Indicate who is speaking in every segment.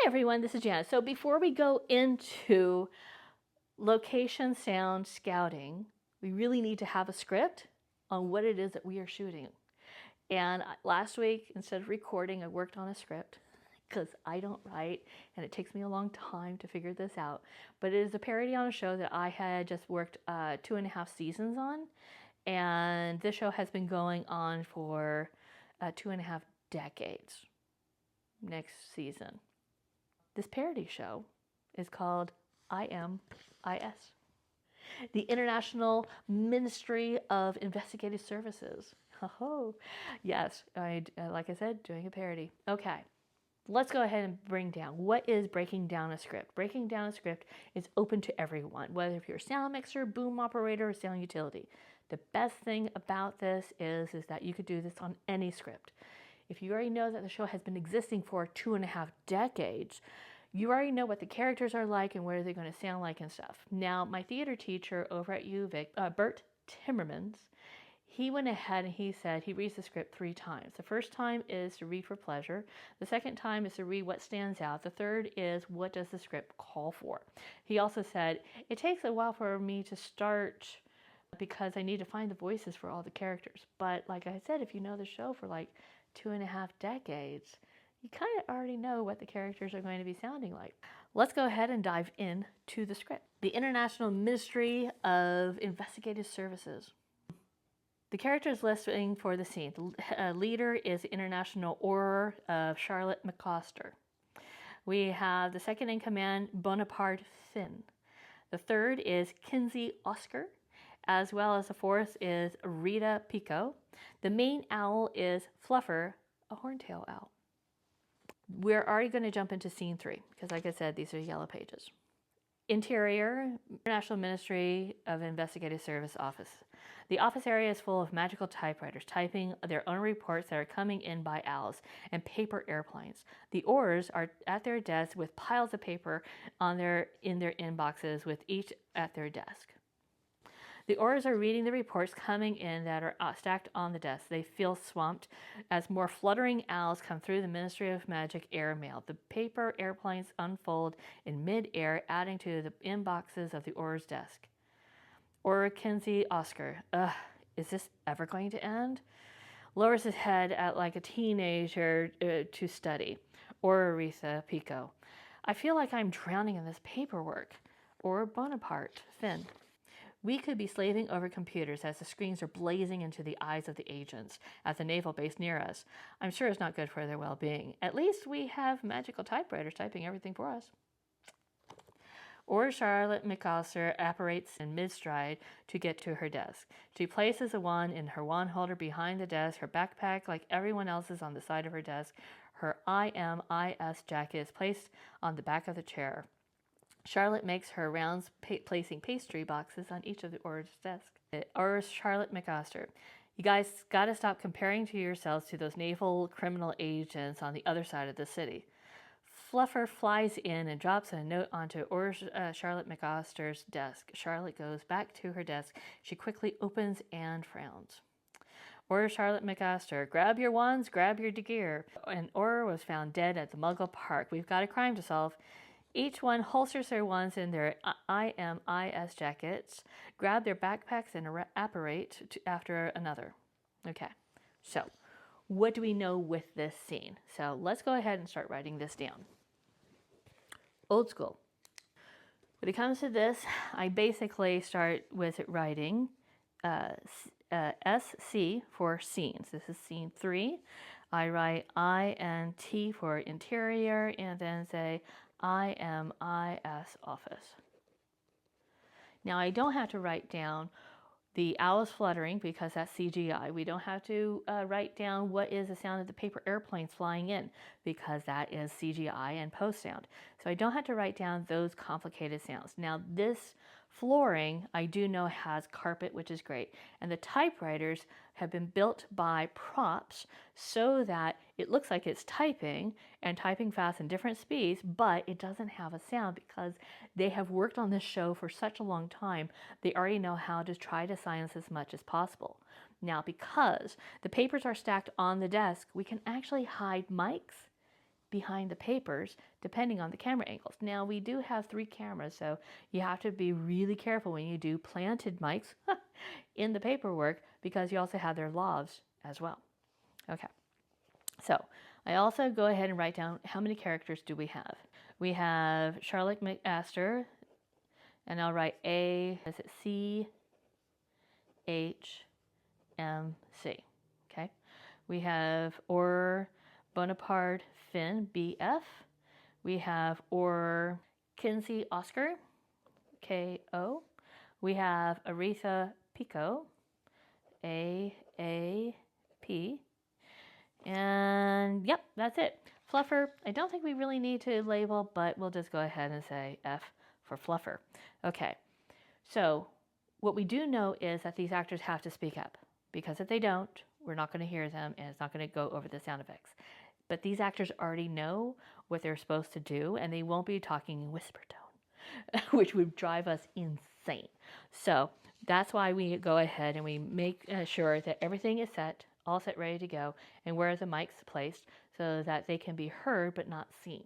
Speaker 1: Hi everyone, this is Janet. So before we go into location sound scouting, we really need to have a script on what it is that we are shooting. And last week, instead of recording, I worked on a script because I don't write and it takes me a long time to figure this out. But it is a parody on a show that I had just worked 2.5 seasons on. And this show has been going on for 2.5 decades. Next season. This parody show is called IMIS, the International Ministry of Investigative Services. Oh, yes, like I said, doing a parody. Okay, let's go ahead and bring down. What is breaking down a script? Breaking down a script is open to everyone, whether if you're a sound mixer, boom operator, or sound utility. The best thing about this is that you could do this on any script. If you already know that the show has been existing for 2.5 decades, you already know what the characters are like and what are they going to sound like and stuff. Now, my theater teacher over at UVic, Bert Timmermans, he went ahead and he said he reads the script 3 times. The first time is to read for pleasure. The second time is to read what stands out. The third is what does the script call for. He also said, it takes a while for me to start because I need to find the voices for all the characters. But like I said, if you know the show for like 2.5 decades, you kind of already know what the characters are going to be sounding like. Let's go ahead and dive into the script. The International Ministry of Investigative Services. The characters listing for the scene. The leader is the International Orer of Charlotte McCoster. We have the second in command, Bonaparte Finn. The third is Kinsey Oscar, as well as the fourth is Rita Pico. The main owl is Fluffer, a horntail owl. We're already going to jump into scene 3 because, like I said, these are yellow pages. Interior, International Ministry of Investigative Service Office. The office area is full of magical typewriters typing their own reports that are coming in by owls and paper airplanes. The Orers are at their desks with piles of paper in their inboxes with each at their desk. The Orers are reading the reports coming in that are stacked on the desk. They feel swamped as more fluttering owls come through the Ministry of Magic airmail. The paper airplanes unfold in mid-air, adding to the inboxes of the Orers' desk. Orer Kinsey Oscar. Is this ever going to end? Lowers his head at like a teenager to study. Orer Rita Pico. I feel like I'm drowning in this paperwork. Or Bonaparte Finn. We could be slaving over computers as the screens are blazing into the eyes of the agents at the naval base near us. I'm sure it's not good for their well-being. At least we have magical typewriters typing everything for us. Or Charlotte McCoster apparates in mid-stride to get to her desk. She places a wand in her wand holder behind the desk. Her backpack, like everyone else's, on the side of her desk. Her IMIS jacket is placed on the back of the chair. Charlotte makes her rounds placing pastry boxes on each of the Orers' desks. Orers Charlotte McCoster. You guys gotta stop comparing to yourselves to those naval criminal agents on the other side of the city. Fluffer flies in and drops a note onto Orers Charlotte McCoster's desk. Charlotte goes back to her desk. She quickly opens and frowns. Orer Charlotte McCoster, grab your wands, grab your gear. An Orer was found dead at the Muggle Park. We've got a crime to solve. Each one holsters their wands in their IMIS jackets, grab their backpacks and apparate after another. Okay, so what do we know with this scene? So let's go ahead and start writing this down. Old school. When it comes to this, I basically start with writing SC for scenes. This is scene 3. I write INT for interior and then say IMIS office. Now I don't have to write down the owls fluttering because that's CGI. We don't have to write down what is the sound of the paper airplanes flying in because that is CGI and post sound. So I don't have to write down those complicated sounds. Now this flooring I do know has carpet, which is great. And the typewriters have been built by props so that it looks like it's typing and typing fast in different speeds, but it doesn't have a sound because they have worked on this show for such a long time. They already know how to try to silence as much as possible. Now, because the papers are stacked on the desk, we can actually hide mics behind the papers, depending on the camera angles. Now, we do have 3 cameras, so you have to be really careful when you do planted mics in the paperwork, because you also have their lavs as well. Okay, so I also go ahead and write down how many characters do we have. We have Charlotte McMaster, and I'll write A, is it C, H, M, C. Okay, we have Or Bonaparte Finn, BF. We have Or Kinsey Oscar, KO. We have Aretha Pico, AAP. And yep, that's it. Fluffer, I don't think we really need to label, but we'll just go ahead and say F for Fluffer. Okay, so what we do know is that these actors have to speak up, because if they don't, we're not going to hear them and it's not going to go over the sound effects. But these actors already know what they're supposed to do, and they won't be talking in whisper tone, which would drive us insane. So that's why we go ahead and we make sure that everything is set, all set, ready to go, and where the mic's placed so that they can be heard but not seen.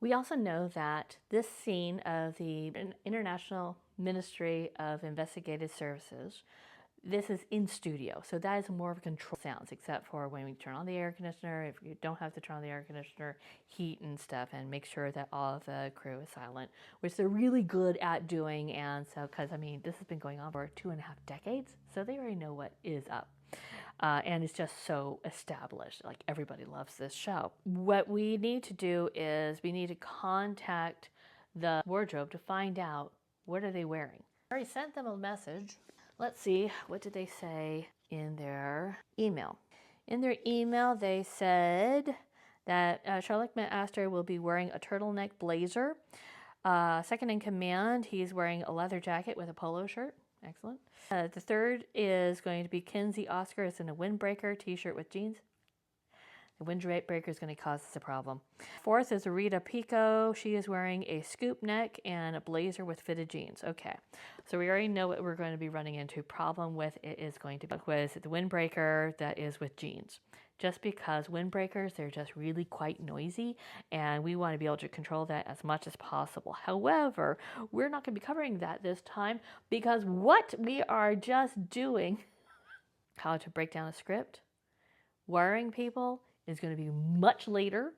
Speaker 1: We also know that this scene of the International Ministry of Investigative Services, this is in studio, so that is more of a control sounds, except for when we turn on the air conditioner. If you don't have to turn on the air conditioner, heat and stuff, and make sure that all of the crew is silent, which they're really good at doing. And so, because I mean, this has been going on for 2.5 decades, so they already know what is up. And it's just so established, like everybody loves this show. What we need to do is we need to contact the wardrobe to find out what are they wearing. I already sent them a message. Let's see, what did they say in their email? In their email, they said that Charlotte McMaster will be wearing a turtleneck blazer. Second in command, he's wearing a leather jacket with a polo shirt. Excellent. The third is going to be Kinsey Oscar. It's in a windbreaker t-shirt with jeans. The windbreaker is going to cause us a problem. Fourth is Aretha Pico. She is wearing a scoop neck and a blazer with fitted jeans. Okay, so we already know what we're going to be running into. Problem with it is going to be with the windbreaker that is with jeans. Just because windbreakers, they're just really quite noisy, and we want to be able to control that as much as possible. However, we're not going to be covering that this time, because what we are just doing, how to break down a script, wiring people, is going to be much later,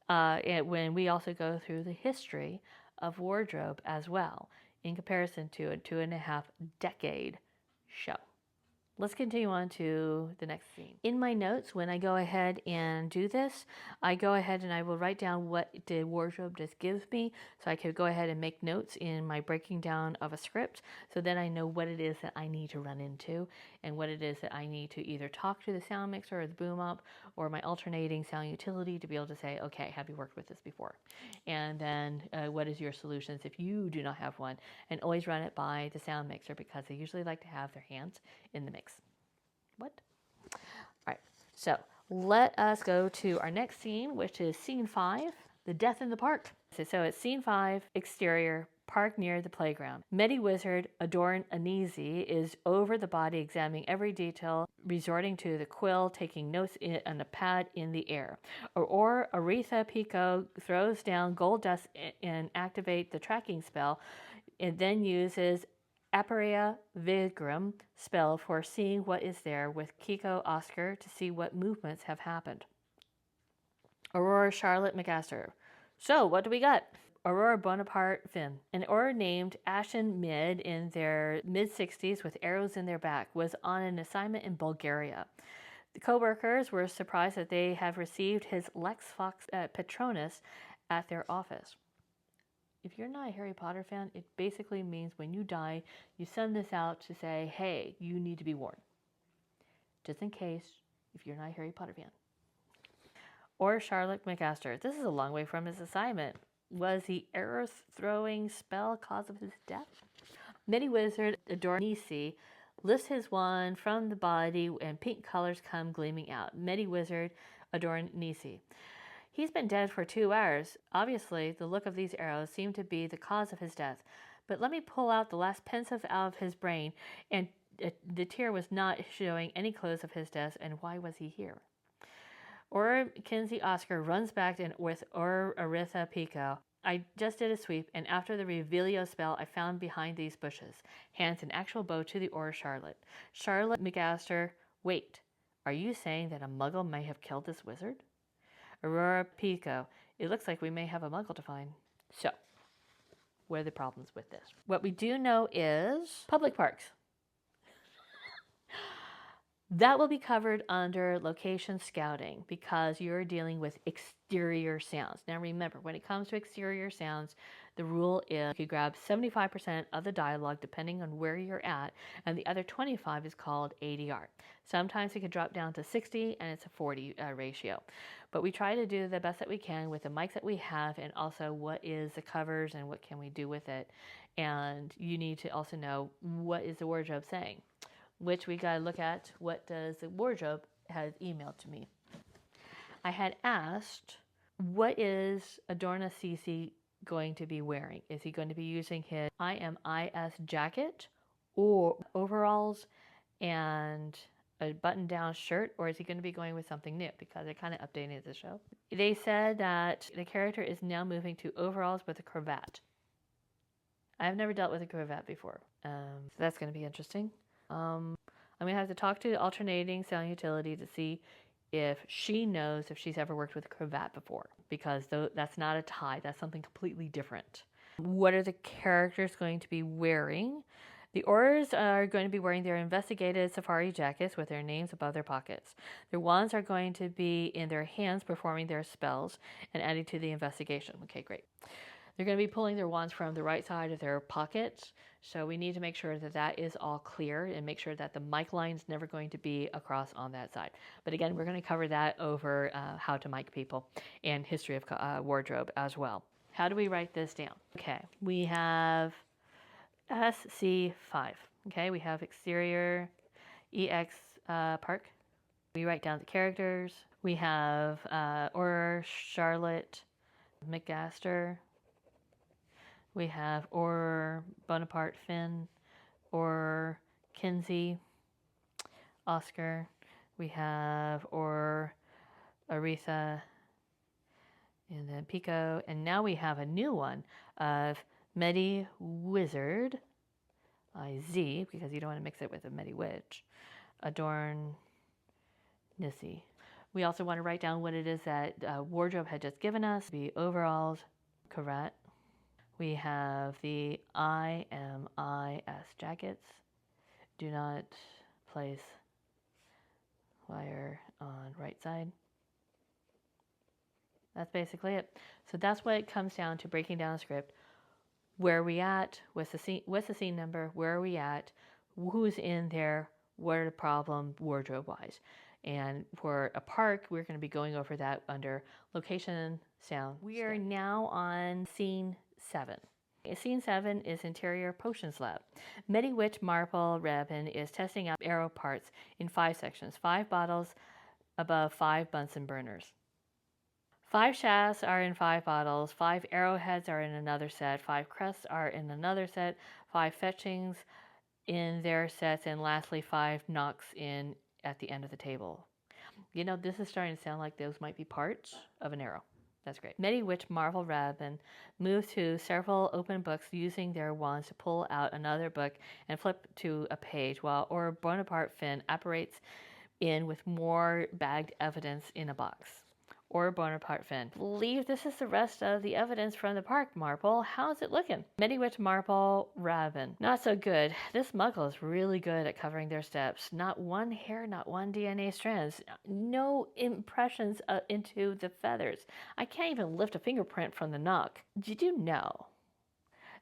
Speaker 1: when we also go through the history of wardrobe as well, in comparison to a 2.5 decade show. Let's continue on to the next scene. In my notes, when I go ahead and do this, I go ahead and I will write down what the wardrobe just gives me, so I could go ahead and make notes in my breaking down of a script, so then I know what it is that I need to run into, and what it is that I need to either talk to the sound mixer or the boom up or my alternating sound utility to be able to say, okay, have you worked with this before? And then what is your solutions if you do not have one? And always run it by the sound mixer, because they usually like to have their hands in the mix. What? All right, so let us go to our next scene, which is scene 5, the death in the park. So it's scene 5, exterior, park near the playground. Medi-Wizard Adorn Anisi is over the body, examining every detail, resorting to the quill, taking notes on a pad in the air. Or Aretha Pico throws down gold dust and activate the tracking spell. It then uses Aparea Vigrum spell for seeing what is there with Kiko Oscar to see what movements have happened. Aurora Charlotte McMaster. So what do we got? Aurora Bonaparte Finn, an Aurora named Ashen Mid in their mid-60s with arrows in their back, was on an assignment in Bulgaria. The co-workers were surprised that they have received his Lex Fox Patronus at their office. If you're not a Harry Potter fan, it basically means when you die, you send this out to say, hey, you need to be warned. Just in case, if you're not a Harry Potter fan. Or Charlotte McMaster. This is a long way from his assignment. Was the arrow-throwing spell cause of his death? Medi-Wizard Adornisi lifts his wand from the body and pink colors come gleaming out. Medi-Wizard Adornisi. He's been dead for 2 hours. Obviously, the look of these arrows seemed to be the cause of his death. But let me pull out the last pensive out of his brain, and the tear was not showing any clues of his death, and why was he here? Or Kinsey Oscar runs back in with Or Aritha Pico. I just did a sweep, and after the Revelio spell, I found behind these bushes. Hands an actual bow to the Or Charlotte. Charlotte McAster, wait, are you saying that a muggle may have killed this wizard? Aurora Pico, it looks like we may have a muggle to find. So, what are the problems with this? What we do know is public parks. That will be covered under location scouting because you're dealing with exterior sounds. Now remember, when it comes to exterior sounds, the rule is you grab 75% of the dialogue depending on where you're at, and the other 25 is called ADR. Sometimes it could drop down to 60 and it's a 40 ratio. But we try to do the best that we can with the mics that we have, and also what is the covers and what can we do with it. And you need to also know what is the wardrobe saying, which we got to look at what does the wardrobe has emailed to me. I had asked, what is Adorna Cece going to be wearing? Is he going to be using his IMIS jacket or overalls and a button-down shirt, or is he going to be going with something new? Because I kind of updated the show. They said that the character is now moving to overalls with a cravat. I've never dealt with a cravat before, so that's going to be interesting. I'm going to have to talk to the alternating sound utility to see if she knows if she's ever worked with a cravat before, because that's not a tie, that's something completely different. What are the characters going to be wearing? The Aurors are going to be wearing their investigative safari jackets with their names above their pockets. Their wands are going to be in their hands performing their spells and adding to the investigation. Okay, great. They're going to be pulling their wands from the right side of their pockets, so we need to make sure that that is all clear and make sure that the mic line is never going to be across on that side. But again, we're going to cover that over how to mic people and history of wardrobe as well. How do we write this down? Okay, we have SC5. Okay, we have exterior EX park. We write down the characters. We have Or Charlotte McAster. We have Or Bonaparte Finn, Or Kinsey Oscar. We have Or Aretha, and then Pico. And now we have a new one of Medi Wizard, IZ, because you don't want to mix it with a Medi Witch, Adorn Nissy. We also want to write down what it is that wardrobe had just given us. The overalls, cravat. We have the IMIS jackets. Do not place wire on right side. That's basically it. So that's what it comes down to, breaking down the script. Where are we at? What's the scene number? Where are we at? Who's in there? What are the problem wardrobe-wise? And for a park, we're going to be going over that under location sound. We are now on scene 7. Scene 7 is interior potions lab. Medi-Witch Marple Rabin is testing out arrow parts in 5 sections, 5 bottles above 5 Bunsen burners. 5 shafts are in 5 bottles, 5 arrowheads are in another set, 5 crests are in another set, 5 fetchings in their sets, and lastly 5 knocks in at the end of the table. You know, this is starting to sound like those might be parts of an arrow. That's great. Medi-Witch Marvel Rabin moves to several open books using their wands to pull out another book and flip to a page, while Or Bonaparte Finn apparates in with more bagged evidence in a box. Or Bonaparte Finn, believe this is the rest of the evidence from the park, Marple. How's it looking? Medi-Witch Marple Rabin, not so good. This muggle is really good at covering their steps. Not one hair, not one DNA strands, no impressions into the feathers. I can't even lift a fingerprint from the knock. Did you know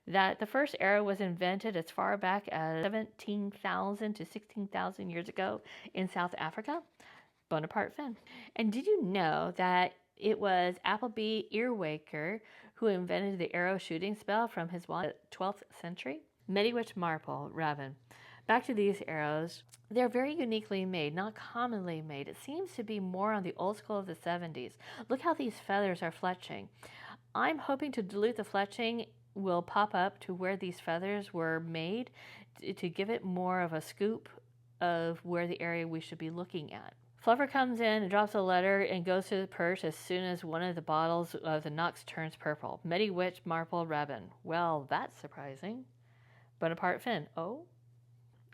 Speaker 1: that the first arrow was invented as far back as 17,000 to 16,000 years ago in South Africa? Bonaparte Finn. And did you know that it was Appleby Earwaker who invented the arrow shooting spell from his wand in the 12th century? Medi-Witch Marple Rabin. Back to these arrows. They're very uniquely made, not commonly made. It seems to be more on the old school of the 70s. Look how these feathers are fletching. I'm hoping to dilute the fletching will pop up to where these feathers were made to give it more of a scoop of where the area we should be looking at. Fluffer comes in and drops a letter and goes to the purse as soon as one of the bottles of the Nox turns purple. Medi Witch Marple Rabin. Well, that's surprising. Bonaparte Finn. Oh?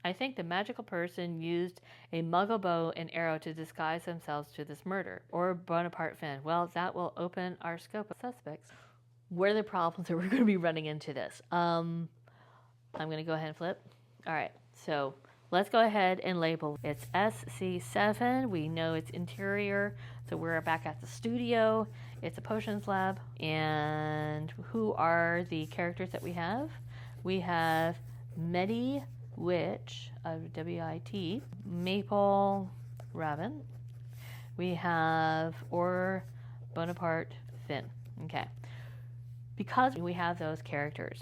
Speaker 1: I think the magical person used a muggle bow and arrow to disguise themselves to this murder. Or Bonaparte Finn. Well, that will open our scope of suspects. What are the problems that we're going to be running into this? I'm going to go ahead and flip. All right, so let's go ahead and label. It's SC7. We know it's interior, so we're back at the studio. It's a potions lab. And who are the characters that we have? We have Medi Witch, W-I-T, Maple Raven. We have Or Bonaparte Finn. Okay. Because we have those characters,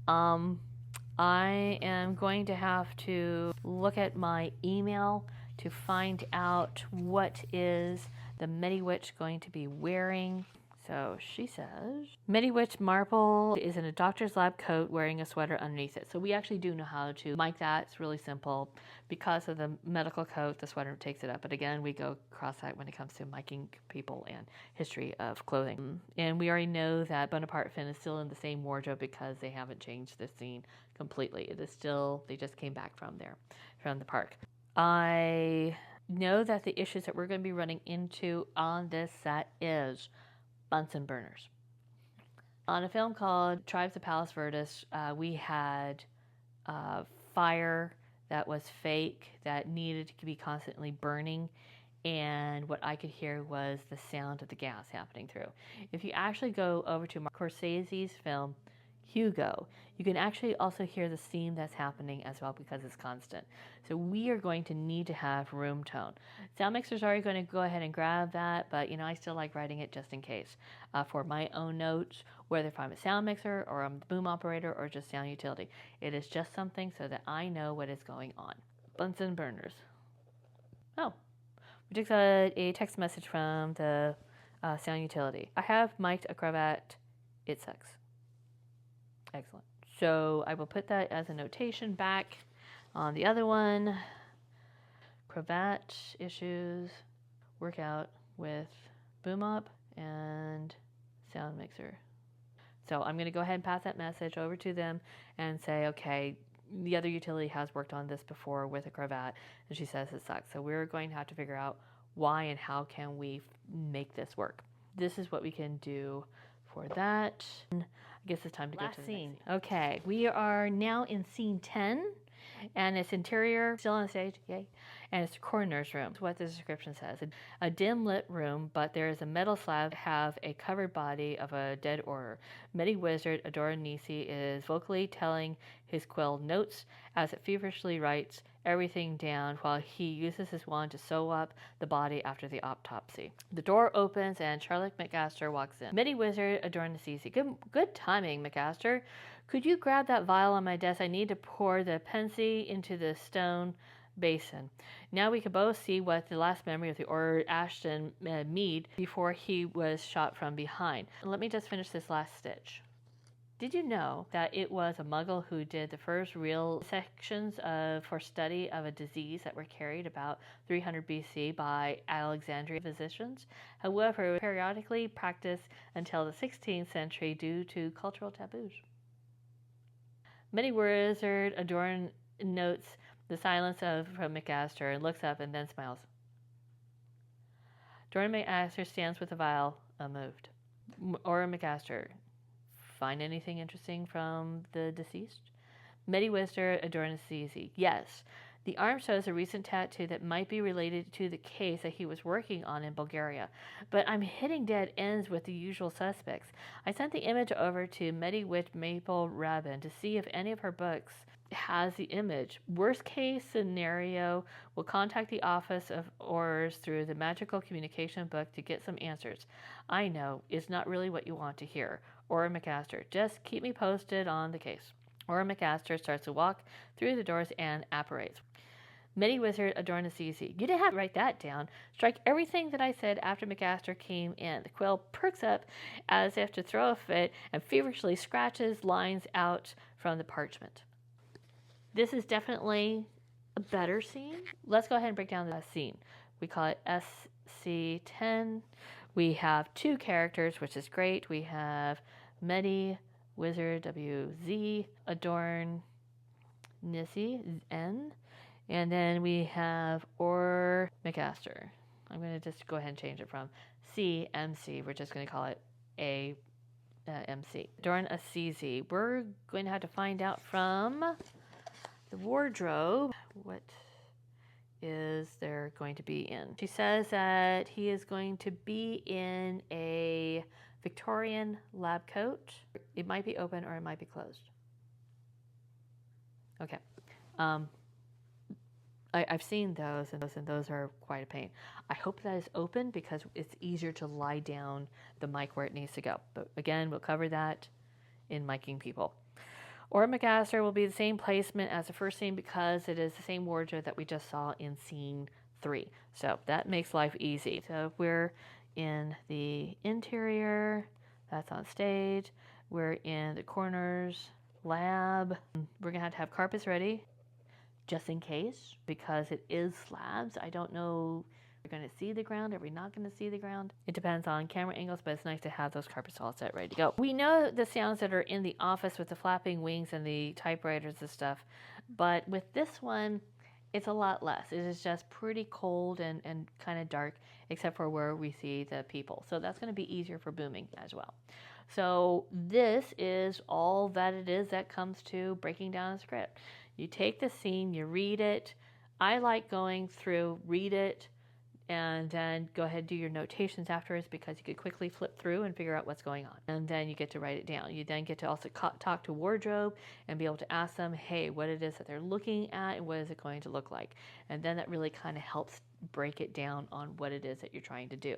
Speaker 1: I am going to have to look at my email to find out what is the Medi Witch going to be wearing. So she says, Medi Witch Marple is in a doctor's lab coat wearing a sweater underneath it. So we actually do know how to mic that. It's really simple. Because of the medical coat, the sweater takes it up. But again, we go cross-eyed when it comes to miking people and history of clothing. And we already know that Bonaparte Finn is still in the same wardrobe because they haven't changed the scene completely. It is still, they just came back from there, from the park. I know that the issues that we're going to be running into on this set is Bunsen burners. On a film called Tribes of Palos Verdes, we had fire that was fake, that needed to be constantly burning, and what I could hear was the sound of the gas happening through. If you actually go over to Scorsese's film, Hugo, you can actually also hear the steam that's happening as well because it's constant. So we are going to need to have room tone. Sound mixers are going to go ahead and grab that, but I still like writing it just in case. For my own notes, whether if I'm a sound mixer or I'm the boom operator or just sound utility, it is just something so that I know what is going on. Bunsen burners. Oh, we just got a text message from the sound utility. I have mic'd a cravat. It sucks. Excellent. So I will put that as a notation back on the other one. Cravat issues, work out with boom up and sound mixer. So I'm going to go ahead and pass that message over to them and say, okay, the other utility has worked on this before with a cravat, and she says it sucks. So we're going to have to figure out why and how can we make this work. This is what we can do for that. I guess it's time to go to the scene. Okay, we are now in scene 10, and it's interior, still on stage, yay, and it's the coroner's room. That's what the description says. A dim lit room, but there is a metal slab have a covered body of a dead order. Medi Wizard Adoranisi is vocally telling his quill notes as it feverishly writes everything down while he uses his wand to sew up the body after the autopsy. The door opens and Charlotte McAster walks in. Medi Wizard Adoranisi. Good timing, McAster. Could you grab that vial on my desk? I need to pour the pensy into the stone basin. Now we can both see what the last memory of the Orr Ashton Mead before he was shot from behind. Let me just finish this last stitch. Did you know that it was a Muggle who did the first real sections for study of a disease that were carried about 300 BC by Alexandrian physicians? However, periodically practiced until the 16th century due to cultural taboos. Medi Wizard Adorn notes the silence from McAster and looks up and then smiles. Dorn McAster stands with the vial unmoved. Or McAster, find anything interesting from the deceased? Medi Wizard Adoranisi. Yes. The arm shows a recent tattoo that might be related to the case that he was working on in Bulgaria. But I'm hitting dead ends with the usual suspects. I sent the image over to Medi Witch Maple Rabin to see if any of her books has the image. Worst case scenario, we'll contact the Office of Orrs through the magical communication book to get some answers. I know, it's not really what you want to hear. Or McAster, just keep me posted on the case. Or McAster starts to walk through the doors and apparates. Medi Wizard Adoranisi. You didn't have to write that down. Strike everything that I said after McAster came in. The quill perks up as if to throw a fit and feverishly scratches lines out from the parchment. This is definitely a better scene. Let's go ahead and break down the scene. We call it SC10. We have 2 characters, which is great. We have Medi, Wizard, WZ, Adorn, Nissi, N. And then we have Or McAster. I'm going to just go ahead and change it from CMC. We're just going to call it MC. Adorn a CZ. We're going to have to find out from the wardrobe what is there going to be in. She says that he is going to be in a Victorian lab coat. It might be open or it might be closed. Okay. I've seen those, and those are quite a pain. I hope that is open because it's easier to lie down the mic where it needs to go. But again, we'll cover that in miking people. Or McAster will be the same placement as the first scene because it is the same wardrobe that we just saw in scene 3. So that makes life easy. So we're in the interior, that's on stage. We're in the corners lab. We're gonna have to have carpets ready just in case because it is slabs. I don't know if we're going to see the ground. Are we not going to see the ground? It depends on camera angles, but it's nice to have those carpets all set, ready to go. We know the sounds that are in the office with the flapping wings and the typewriters and stuff, but with this one, it's a lot less. It is just pretty cold and kind of dark, except for where we see the people. So that's going to be easier for booming as well. So this is all that it is that comes to breaking down a script. You take the scene, you read it. I like going through, read it, and then go ahead and do your notations afterwards because you could quickly flip through and figure out what's going on. And then you get to write it down. You then get to also talk to wardrobe and be able to ask them, hey, what it is that they're looking at and what is it going to look like. And then that really kind of helps break it down on what it is that you're trying to do.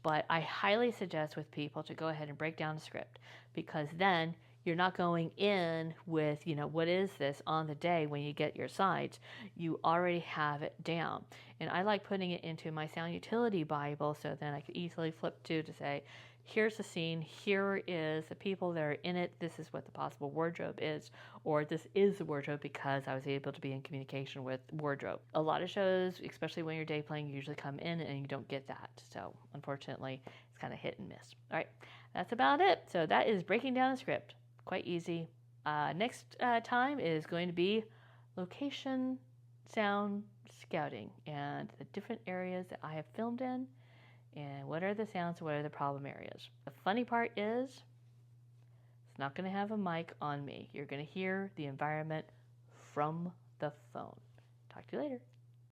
Speaker 1: But I highly suggest with people to go ahead and break down the script because then you're not going in with, what is this on the day when you get your sides. You already have it down. And I like putting it into my sound utility Bible so then I can easily flip to say, here's the scene, here is the people that are in it, this is what the possible wardrobe is, or this is the wardrobe because I was able to be in communication with wardrobe. A lot of shows, especially when you're day playing, you usually come in and you don't get that. So unfortunately, it's kind of hit and miss. All right, that's about it. So that is breaking down the script. Quite easy. Next time is going to be location sound scouting and the different areas that I have filmed in and what are the sounds, what are the problem areas. The funny part is it's not going to have a mic on me. You're going to hear the environment from the phone. Talk to you later.